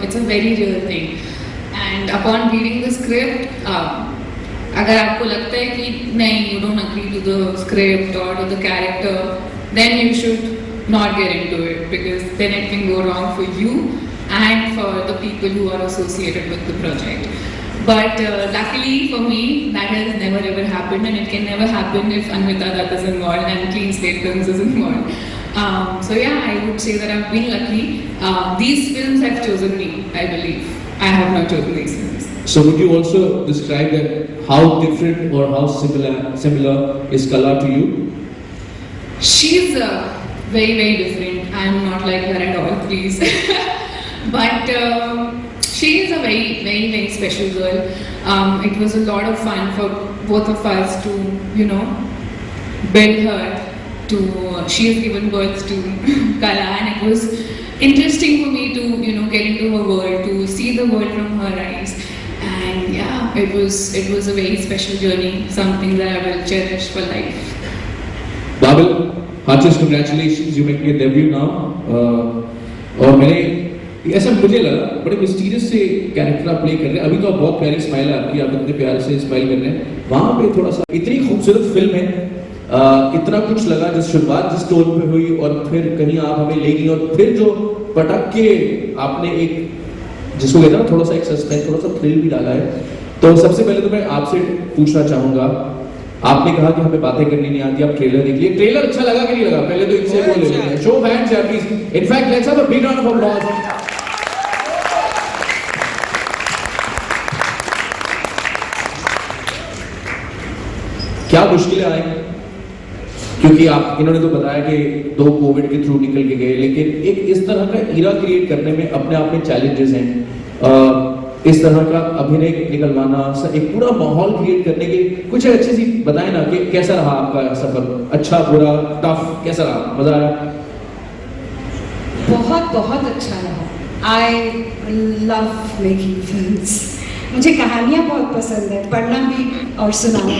it's a very real thing. And upon reading the script, अगर आपको लगता है कि नहीं, you don't agree to the script or to the character, then you should not get into it, because then it can go wrong for you and for the people who are associated with the project. But luckily for me, that has never ever happened, and it can never happen if Anvita Dutt is involved and Clean Slate Films is involved. So yeah, I would say that I've been lucky. These films have chosen me, I believe. I have not chosen these films. So would you also describe that how different or how similar is Kala to you? She's very, very different. I'm not like her at all, please. But she is a very, very, very special girl. It was a lot of fun for both of us to, you know, build her. She has given birth to Kala, and it was interesting for me to, you know, get into her world, to see the world from her eyes. And yeah, it was a very special journey, something that I will cherish for life. Babil, heartiest congratulations, you making a debut now. और मैंने ऐसा मुझे लगा बड़े mysterious से character आप play कर रहे हैं. अभी तो आप बहुत प्यारी स्माइल है आपकी, आप इतने प्यार से स्माइल कर रहे हैं. वहाँ पे थोड़ा सा इतनी खूबसूरत फिल्म है, इतना कुछ लगा जिस शुरुआत जिस टोन पे हुई और फिर कहीं आप हमें ले गई, और फिर जो पटक के आपने एक जिसको कहते हैं थोड़ा सा एक सस्पेंस, थोड़ा सा थ्रिल भी डाला है. तो सबसे पहले तो मैं आपसे पूछना चाहूंगा, आपने कहा कि हमें बातें करनी नहीं आती, आप ट्रेलर देख लिए. ट्रेलर अच्छा लगा कि नहीं लगा? पहले तो इनसे बोल लेते हैं. शो फैंस यार please. In fact let's have a big round of applause. क्या मुश्किलें आई? क्योंकि आप इन्होंने तो बताया कि 2 कोविड के थ्रू निकल के गए, लेकिन एक इस तरह का इरा क्रिएट करने में अपने आप में चैलेंजेस हैं. इस तरह का अभिनय निकलवाना, एक पूरा माहौल क्रिएट करने के कुछ अच्छी सी बताएं ना कि कैसा रहा आपका सफर? अच्छा, बुरा, टफ, कैसा रहा? मजा आया? बहुत बहुत अच्छा रहा. I love making films. मुझे कहानियाँ बहुत पसंद है, पढ़ना भी और सुनाना,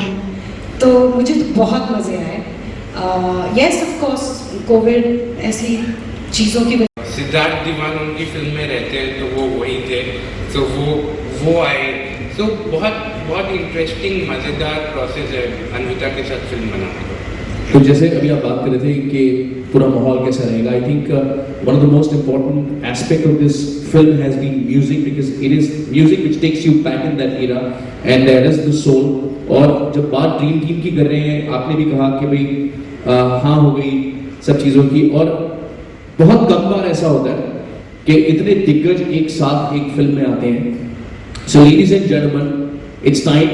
तो मुझे तो बहुत मजे आए. यस ऑफ कोर्स कोविड ऐसी चीज़ों की वजह. सिद्धार्थ दीवान उनकी फिल्म में रहते हैं तो वो वहीं थे, तो वो आए. तो बहुत इंटरेस्टिंग मज़ेदार प्रोसेस है अन्विता के साथ फिल्म बनाने का. तो जैसे अभी आप बात कर रहे थे कि पूरा माहौल कैसा रहेगा, I think one of the most important aspect of this film has been music, because it is music which takes you back in that era and that is the soul. और जब बात ड्रीम टीम की कर रहे हैं, आपने भी कहा कि भाई हाँ हो गई सब चीज़ों की, और बहुत कम बार ऐसा होता है कि इतने दिग्गज एक साथ एक फिल्म में आते हैं. So ladies and gentleman, it's time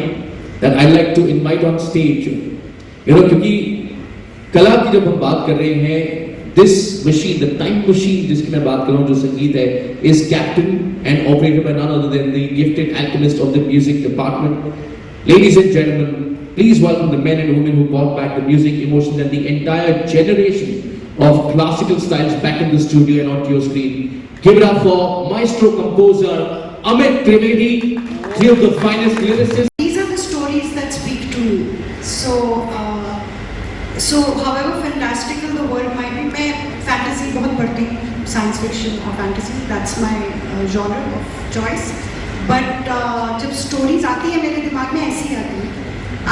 that I like to invite on stage, you know, क्योंकि कला की जब हम बात कर रहे हैं, this machine, the time machine जिसकी मैं बात कर रहा हूँ, जो संगीत है, is captain and operated by none other than the gifted alchemist of the music department. Ladies and gentlemen, please welcome the men and women who brought back the music, emotions and the entire generation of classical styles back in the studio and onto your screen. Give it up for maestro composer Amit Trivedi, three of the finest lyricists. These are the stories that speak to me. So however fantastical the world might be, मैं fantasy बहुत पढ़ती हूँ, science fiction और fantasy, that's my genre of choice. But जब stories आती है मेरे दिमाग में ऐसी आती है.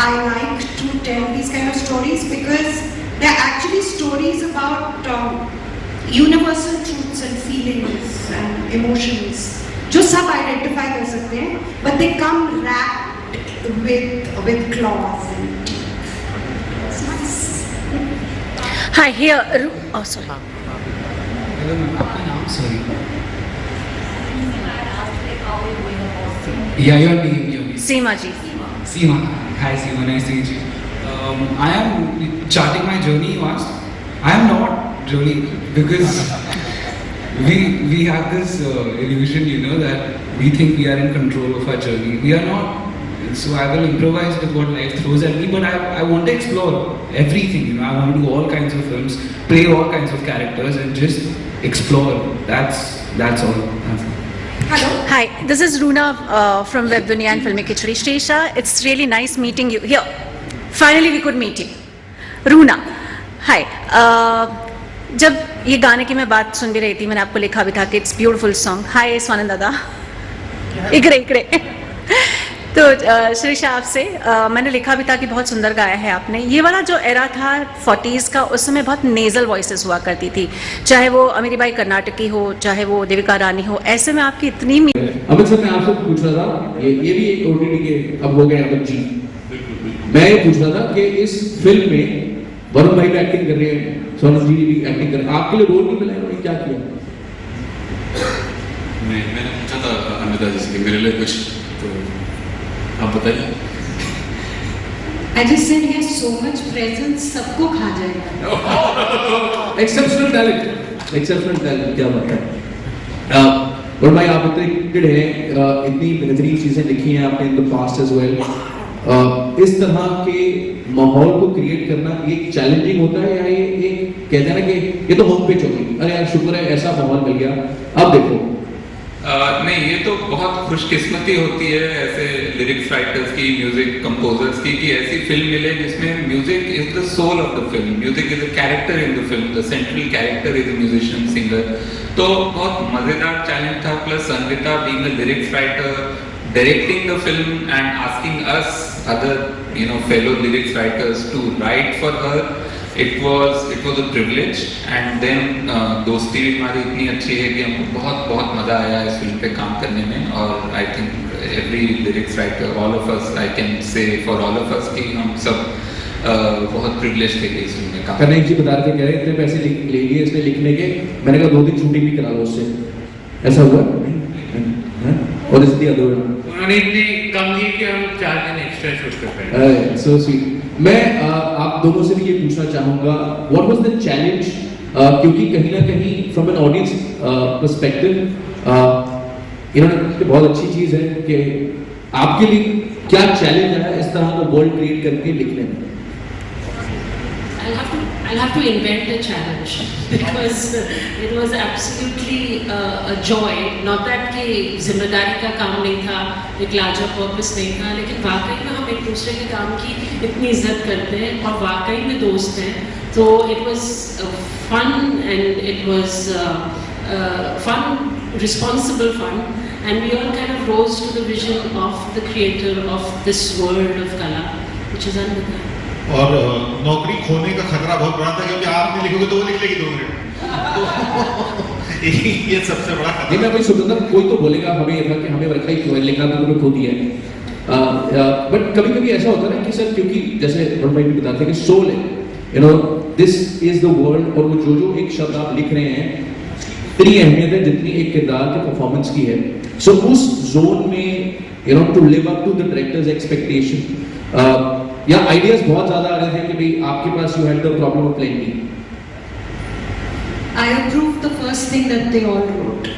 I like to tell these kind of stories because they're actually stories about universal truths and feelings and emotions जो सब identify कर सकते हैं, but they come wrapped with claws and teeth. It's nice. Hi, here. Oh, sorry. Hello, आपका नाम? Sorry. Yeah, your name. Seema ji. Seema. Hi Seema, nice to meet you. I am charting my journey, you asked. I am not really, because we have this illusion, you know, that we think we are in control of our journey. We are not. So I will improvise with what life throws at me, but I want to explore everything, you know. I want to do all kinds of films, play all kinds of characters and just explore. That's all. Hello. Hi, this is Runa from Web Dunia and Filmi Khichdi. Shresha, it's really nice meeting you. Here, finally we could meet you. Runa, hi. जब ये गाने की मैं बात सुन भी रही थी, मैंने आपको लिखा भी था कि इट्स ब्यूटीफुल सॉन्ग। हाय स्वानंद दादा, इकड़े इकड़े। तो श्रीषा आपसे मैंने लिखा भी था कि बहुत सुंदर गाया है आपने। ये वाला जो एरा था 40s का, उस समय बहुत नेजल वॉइसेस हुआ करती थी, चाहे वो अमीरी बाई कर्नाटकी हो, चाहे वो देविका रानी हो। ऐसे में आपकी इतनी अमित सर, मैं आपसे पूछ रहा था, ये भी एक ओटीटी के अब हो गए अमित जी, मैं ये पूछ रहा था कि इस फिल्म में वरुण भाई भी एक्टिंग कर रहे हैं, सोनम जी भी एक्टिंग कर रहे हैं, आपके लिए रोल नहीं मिला है, उन्होंने क्या किया? मैंने पूछा था अमिता जी से कि मेरे लिए कुछ, तो आप बताइए। I just said he has so much presence, सबको खा जाएगा। एक्सेप्शनल टैलेंट, क्या बात है। वरुण भाई, आप इतने गिड हैं, इतनी बेहतरीन चीजें लिखी हैं आपने in the past as well. इस तरह के माहौल को क्रिएट करना ये चैलेंजिंग होता है, या ये कहते हैं ना कि ये तो होम पिच होगी, अरे यार शुक्र है ऐसा माहौल मिल गया, अब देखो। नहीं, ये तो बहुत खुशकिस्मती होती है ऐसे लिरिक्स राइटर्स की, म्यूजिक कंपोजर्स की, कि ऐसी फिल्म मिले जिसमें music is the soul of the film, music is a character in the film, the central character is a musician singer. तो बहुत मजेदार चैलेंज था, plus Anvita being a lyrics writer, directing the film and asking us other fellow lyrics writers to write for her, it was a privilege. And then दोस्ती भी हमारी इतनी अच्छी है कि हमको बहुत बहुत मज़ा आया इस फिल्म पे काम करने में। और I think every lyrics writer, all of us, I can say for all of us कि हम सब बहुत privileged थे कि इस फिल्म में काम। कन्हैया जी बता रहे थे, कह रहे इतने पैसे ले लिए इसने लिखने के, मैंने कहा 2 दिन शूटिंग भी करा लो उससे, ऐसा हुआ? और इस दी अदर उन्होंने इतनी कम ली कि हम 4 दिन एक्स्ट्रा शूट कर पाए। So sweet. मैं आप दोनों से भी ये पूछना चाहूंगा, व्हाट वाज द चैलेंज, क्योंकि कहीं ना कहीं फ्रॉम एन ऑडियंस पर्सपेक्टिव इन्होंने बहुत अच्छी चीज है कि आपके लिए क्या चैलेंज आया इस तरह का वर्ल्ड क्रिएट करके लिखने में? I'll have to invent a challenge because it was absolutely a joy. Not that कि जिम्मेदारी का काम नहीं था, एक लार्जर पर्पस नहीं था, लेकिन वाकई में हम एक दूसरे के काम की इतनी इज्जत करते हैं और वाकई में दोस्त हैं। तो it was fun and it was fun, responsible fun, and we all kind of rose to the vision of the creator of this world of Kala, which is Anvita. और नौकरी खोने का खतरा बहुत बड़ा था, क्योंकि आप नहीं लिखोगे तो वो लिख लेगी 2 मिनट। ये सबसे बड़ा खतरा। नहीं, मैं वही सोचता था, कोई तो बोलेगा हमें ये था कि हमें रखा ही क्यों है, लिखना तो तुम्हें खो दिया है। बट कभी कभी ऐसा होता है ना कि सर, क्योंकि जैसे वरुण भाई भी बताते हैं कि सोल है, दिस इज द वर्ल्ड, और वो जो एक शब्द आप लिख रहे हैं इतनी अहमियत है जितनी एक किरदार के परफॉर्मेंस की है। सो उस जोन में to live up to the directors expectation, या आइडियाज बहुत ज्यादा आ रहे थे कि भाई आपके पास you had the problem of playing. I approved the first thing that they all wrote.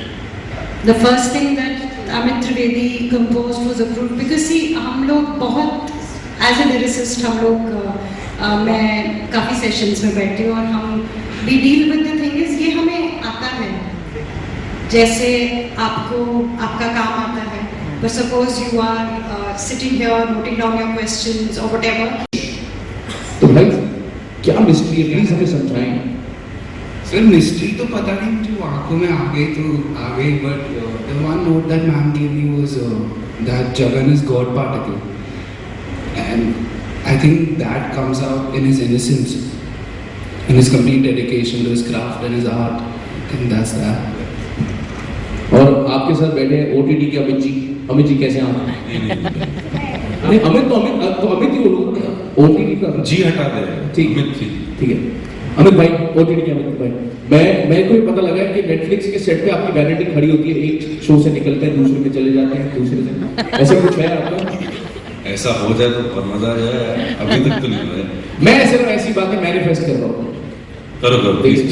The first thing that Amit Trivedi composed was approved because see, हम लोग बहुत as a lyricist हम लोग मैं काफ़ी सेशंस में बैठी हूँ और हम we deal with the thing is ये हमें आता है, जैसे आपको आपका काम आता है, but suppose you are sitting here noting down your questions or whatever. तो भाई क्या मिस्ट्री है, प्लीज हमें समझाएं। सर मिस्ट्री तो पता नहीं, जो आंखों में आ गई तो आ गई, but the one note that ma'am gave me was that Jagan is god particle, and I think that comes out in his innocence, in his complete dedication to his craft and his art, and that's that. और आपके साथ बैठे हैं OTT के अमित जी। अमित जी कैसे आप? नहीं, अमित ही बोलो, ओटीटी का जी हटा दे। ठीक है। अमित भाई, ओटीटी के अमित भाई, मैं को ये पता लगा है कि नेटफ्लिक्स के सेट पे आपकी वैलिडिटी खड़ी होती है, एक शो से निकलते हैं दूसरे में चले जाते हैं, दूसरे से, ऐसा कुछ है आपका? ऐसा हो जाए तो बहुत मजा आ जाए, अभी तक तो नहीं हुआ है। मैं सिर्फ ऐसी बातें मैनिफेस्ट कर रहा हूँ। करो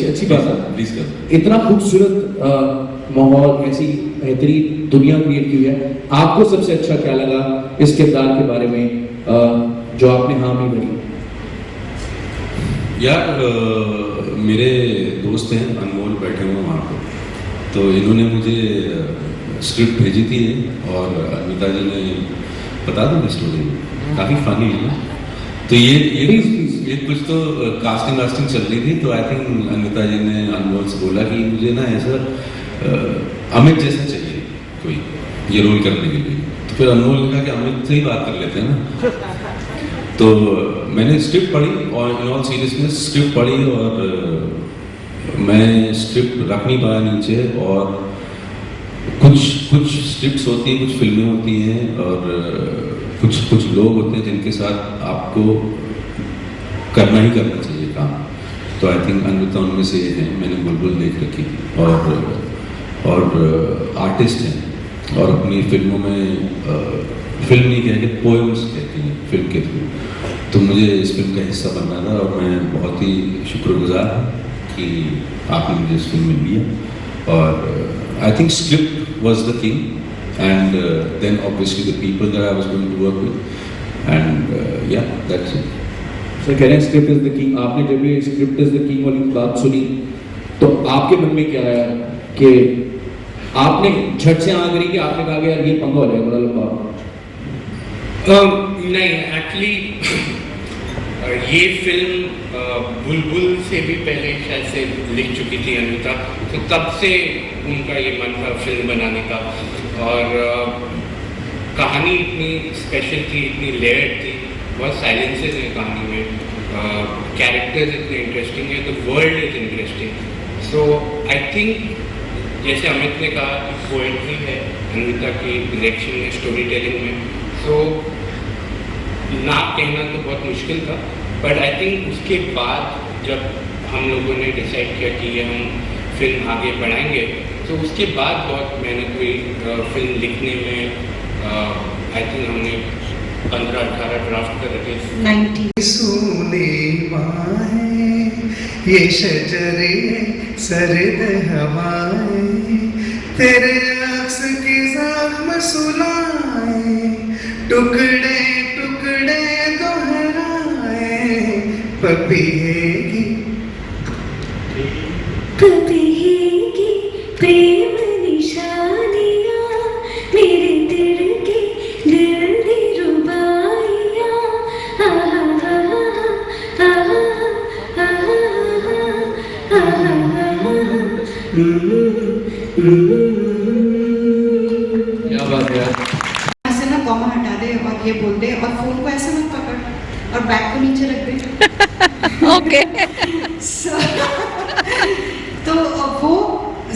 अच्छी बात है, प्लीज करो। इतना खूबसूरत माहौल, ऐसी बेहतरीन दुनिया क्रिएट की है। आपको सबसे अच्छा क्या लगा इस किरदार के बारे में जो आपने हाँ में भरी? यार मेरे दोस्त हैं अनमोल, बैठे हुए वहाँ पे, तो इन्होंने मुझे स्क्रिप्ट भेजी थी और अमिता जी ने बता दूँ स्टोरी, काफ़ी फनी है ना। तो ये ये कुछ तो कास्टिंग वास्टिंग चल रही थी, तो आई थिंक अनिता जी ने अनमोल से बोला कि मुझे ना ऐसा अमित जैसा चाहिए कोई ये रोल करने के लिए। तो फिर अनमोल ने कहा कि अमित से ही बात कर लेते हैं ना। तो मैंने स्क्रिप्ट पढ़ी और इन ऑल सीरियसनेस स्क्रिप्ट पढ़ी, और मैं स्क्रिप्ट रख नहीं पाया नीचे। और कुछ स्क्रिप्ट्स होती हैं, कुछ फिल्में होती हैं, और कुछ लोग होते हैं जिनके साथ आपको करना ही करना चाहिए काम। तो आई थिंक अनविता उनमें से है। मैंने बुलबुल देख रखी थी, और आर्टिस्ट हैं और अपनी फिल्मों में फिल्म नहीं कहते, पोएम्स कहती हैं फिल्म के थ्रू। तो मुझे इस फिल्म का हिस्सा बनना था, और मैं बहुत ही शुक्रगुजार हूँ कि आपने मुझे इस फिल्म में लिया। और I think script was the thing, and then obviously the people that I was going to work with, and yeah, that's it. So कह रहे हैं script is the king। आपने जब ये script is the king वाली बात सुनी तो आपके मन में क्या आया कि आपने झट से हाँ करी कि आपने कहा कि यार ये पंगा हो जाएगा बड़ा लंबा? नहीं, एक्चुअली ये फिल्म बुलबुल से भी पहले शायद से लिख चुकी थी अनिता, तो तब से उनका ये मन था फिल्म बनाने का। और कहानी इतनी स्पेशल थी, इतनी लेयर्ड थी, बहुत साइलेंसेस हैं कहानी में, कैरेक्टर्स इतने इंटरेस्टिंग है, तो world is interesting. So I think जैसे अमित ने कहा पोएट्री है अनिता की डायरेक्शन में, स्टोरी टेलिंग में। सो ना कहना तो बहुत मुश्किल था, बट आई थिंक उसके बाद जब हम लोगों ने डिसाइड किया कि ये हम फिल्म आगे बढ़ाएंगे, तो उसके बाद बहुत मेहनत हुई फिल्म लिखने में। आई थिंक हमने 15-18 ड्राफ्ट कर रखे। 90 सुने बाहें ये शजरे सरद हवाएं, तेरे अक्स की ज़ख्म सुलाएं, टुकड़े टुकड़े दोहराए, पपीहेगी पपीहेगी प्रेम निशानियाँ, मेरे दिल के दिल दी रुबाइयाँ। क्या बात है यार। ऐसे ना कॉमा हटा दे और ये बोल दे, और फोन को ऐसे मत पकड़ और बैग को नीचे रख दे। ओके। तो वो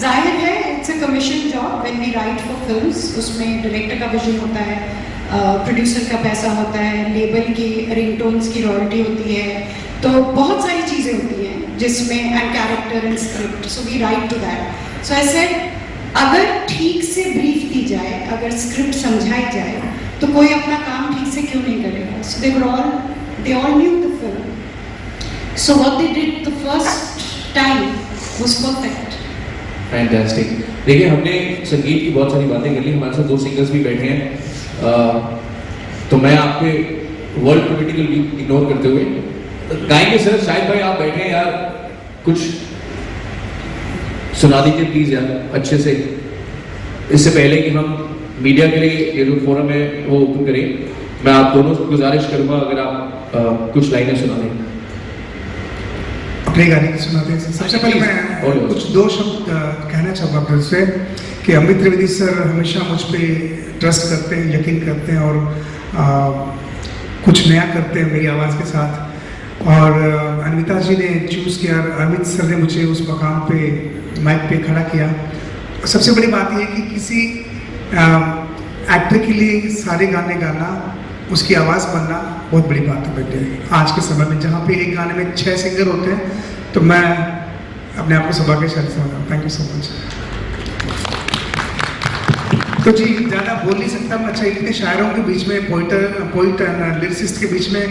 जाहिर है it's a commission job when we write for films. उसमें डायरेक्टर का विजन होता है, प्रोड्यूसर का पैसा होता है, लेबल की रिंगटोन्स की रॉयल्टी होती है, तो बहुत सारी चीज़ें होती हैं जिसमें and character and script. So we write to that. So ऐसे अगर ठीक से ब्रीफ दी जाए, अगर स्क्रिप्ट समझाई जाए, तो कोई अपना काम ठीक से क्यों नहीं करेगा? सो they all knew the film. So what they did the first time was perfect. Fantastic. देखिए हमने संगीत की बहुत सारी बातें कर ली, हमारे साथ 2 सिंगर्स भी बैठे हैं। तो मैं आपके वर्ल्ड पोलिटिकल इग्नोर करते हुए गाएंगे सर। शायद भाई आप बैठे हैं यार, कुछ सुना दीजिए प्लीज यार अच्छे से, इससे पहले कि हम मीडिया के लिए ये जो फोरम है वो ओपन करें। मैं आप दोनों से गुजारिश करूंगा अगर आप कुछ लाइनें सुना दें। अपने गाने की सुनाते हैं। सबसे पहले मैं कुछ 2 शब्द कहना चाहूँगा अपने से कि अमित त्रिवेदी सर हमेशा मुझ पे ट्रस्ट करते हैं, यकीन करते हैं, और कुछ नया करते हैं मेरी आवाज़ के साथ। और अनिता जी ने चूज़ किया, अमित सर ने मुझे उस मकाम पे माइक पे खड़ा किया। सबसे बड़ी बात यह है कि किसी एक्टर के लिए सारे गाने गाना, उसकी आवाज़ बनना बहुत बड़ी बात है बेटे आज के समय में, जहाँ पे एक गाने में 6 सिंगर होते हैं। तो मैं अपने आप को सौभाग्य शायद समझता हूँ। Thank you so much. तो जी ज़्यादा बोल नहीं सकता मैं। अच्छा, इतने शायरों के बीच में, पोइट एंड लिरिसिस्ट के बीच में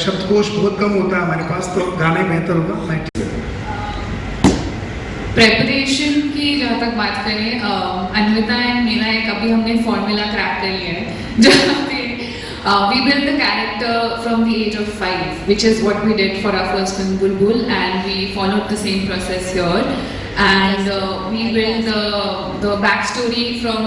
शब्दकोश बहुत कम होता है हमारे पास, तो गाना ही बेहतर होगा। प्रेपरेशन की जहाँ तक बात करें, अन्विता एंड मेरा एक अभी हमने फॉर्मूला क्रैक कर लिया है जहाँ पे we built the character from the age of 5, which is what we did for our first film Bulbul, and we followed the same process here, and we built the backstory from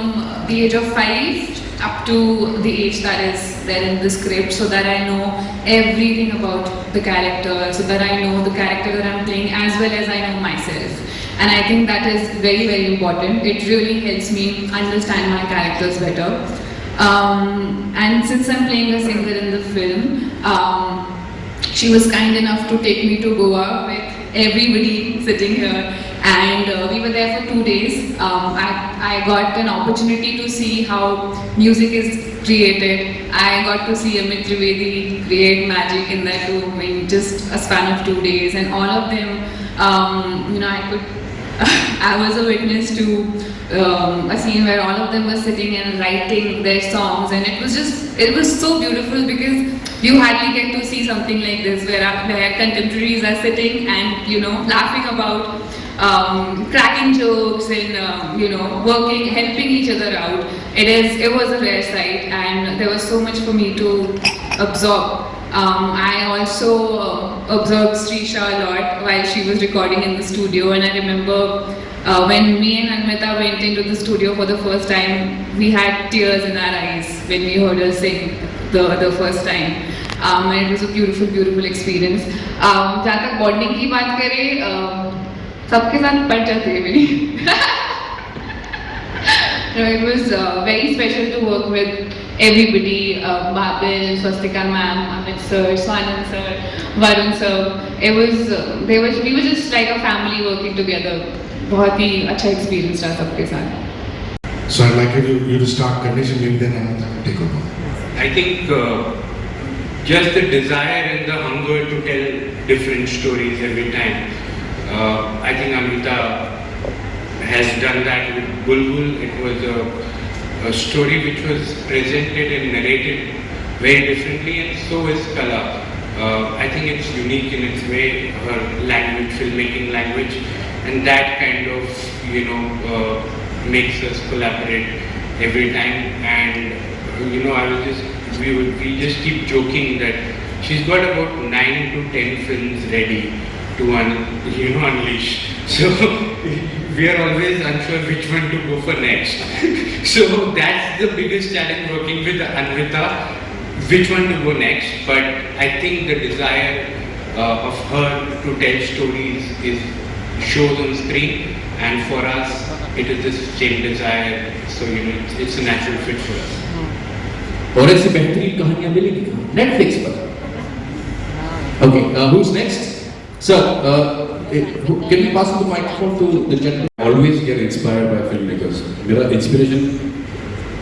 the age of 5 up to the age that is there in the script, so that I know everything about the character, so that I know the character that I'm playing as well as I know myself. And I think that is very, very important. It really helps me understand my characters better. And since I'm playing a singer in the film, she was kind enough to take me to Goa with everybody sitting here, and we were there for 2 days. I got an opportunity to see how music is created. I got to see Amit Trivedi create magic in that room in just a span of 2 days, and all of them, I was a witness to a scene where all of them were sitting and writing their songs, and it was so beautiful, because you hardly get to see something like this where contemporaries are sitting and laughing about cracking jokes and working, helping each other out. It was a rare sight, and there was so much for me to absorb. I also observed Srisha a lot while she was recording in the studio, and I remember when me and Anmita went into the studio for the first time, we had tears in our eyes when we heard her sing the first time. And it was a beautiful, beautiful experience. जहाँ तक bonding की बात करें, सबके साथ पट जाती है मेरी. It was very special to work with everybody, Babil, Swastika ma'am, Amit sir, Swanand sir, Varun sir. We were just like a family working together. बहुत ही अच्छा experience रहा सबके साथ. So I'd like you to start condition maybe then and take over. I think just the desire and the hunger to tell different stories every time. I think Amrita has done that with Bulbul. It was a story which was presented and narrated very differently, and so is Kala. I think it's unique in its way, her language, filmmaking language, and that kind of makes us collaborate every time. And we just keep joking that she's got about 9 to 10 films ready to unleash. So we are always unsure which one to go for next. So that's the biggest challenge working with Anvita, which one to go next. But I think the desire of her to tell stories shows on screen, and for us it is the same desire. So it's a natural fit for us. और ऐसी बेहतरीन कहानियां मिलेंगी Netflix पर. Okay, who's next? Sir, can you pass the microphone to the gentleman? I always get inspired by filmmakers. मेरा inspiration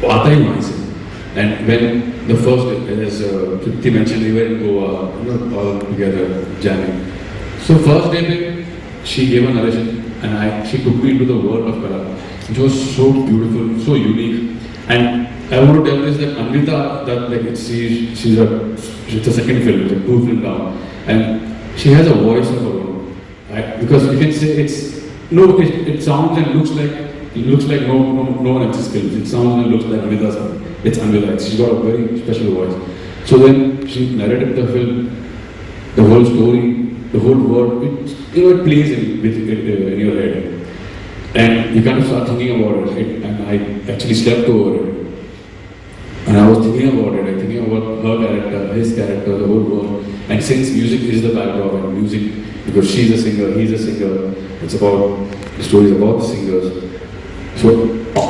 आता ही वहाँ से. And when the first, as Tripti mentioned, we were in Goa, all together jamming. So first day she gave a narration, and she took me into the world of Kala, which was so beautiful, so unique. And I want to tell this that Anvita, she's a second film, it's a 2 film down, and she has a voice of her own. Because you can say it sounds and looks like no one else's films. It sounds and looks like Anvita's film. It's Anvita. She's got a very special voice. So then she narrated the film, the whole story, the whole world. It plays in your head, and you kind of start thinking about it. And I actually slept over it. And I was thinking about it, thinking about her character, his character, the whole world. And since music is the backdrop, and music, because she's a singer, he's a singer, the story is about the singers. So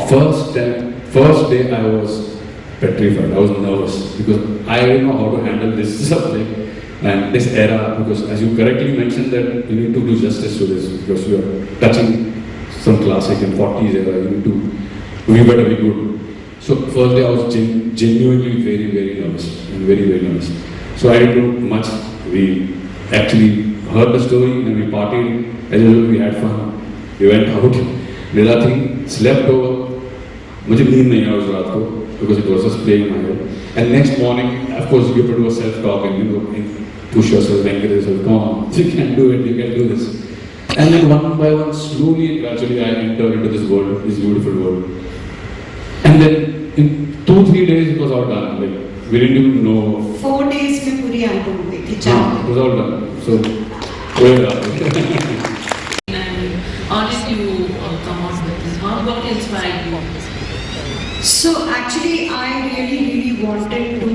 first day I was petrified, I was nervous, because I didn't know how to handle this subject and this era, because as you correctly mentioned that you need to do justice to this, because you are touching some classic and 40s era, you better be good. So first day I was genuinely very, very nervous, and very, very nervous. So I didn't do much. We actually heard the story and we partied. As usual, we had fun. We went out, did nothing, slept over. मुझे नींद नहीं आया उस रात को, because it was just playing in my head. And next morning, of course, you have to do a self-talk and push yourself, encourage yourself. Come on, you can do it. You can do this. And then one by one, slowly and gradually, I entered into this world, this beautiful world. And then in 2-3 days it was all done. Like we didn't even know. 4 days में पूरी album हुई थी. It was all done. So well done. And how did you come up with this? What inspired you? So actually, I really wanted to,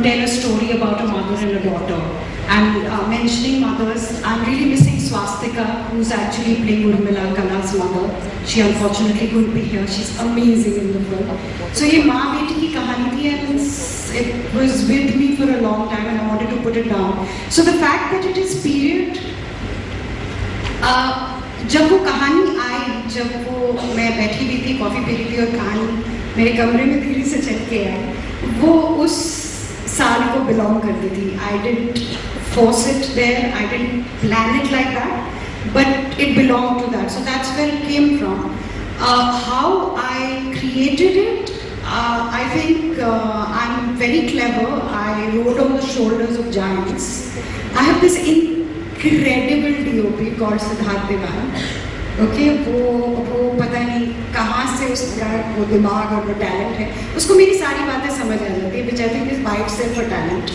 tell a story about a mother and a daughter. And mentioning mothers, I'm really missing Swastika, who's actually playing Urmila Kala's mother. She unfortunately couldn't be here. She's amazing in the film. So ये माँ बेटी की कहानी थी, and it was with me for a long time, and I wanted to put it down. So the fact that it is period. जब वो कहानी आई, जब वो मैं बैठी हुई थी, कॉफ़ी पी रही थी और कहानी मेरे कमरे में धीरे से चल के आई, वो उस साल को बिलोंग करती थी. I didn't force it there, I didn't plan it like that, but it belonged to that. So that's where it came from. How I created it, I think I'm very clever. I rode on the shoulders of giants. I have this incredible DOP called Siddharth Devan. Okay, वो पता नहीं कहाँ से उसका वो दिमाग और वो टैलेंट है, उसको मेरी सारी बातें समझ आ जाती है, which I think is by itself a talent.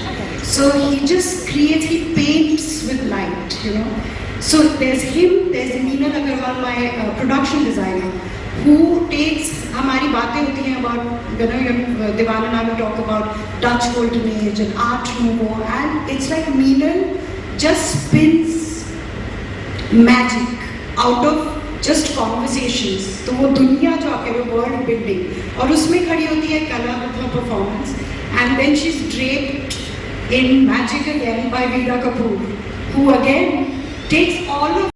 So he just creates, he paints with light, So there's him, there's Meenal Agarwal, my production designer, who takes हमारी बातें होती हैं about, Devan and I will talk about Dutch Golden Age and Art Nouveau, and it's like Meenal just spins magic out of just conversations. तो वो दुनिया जो आपके वो world building, और उसमें खड़ी होती है कला with her performance, and then she's draped in magic again by Veera Kapoor, who again takes all of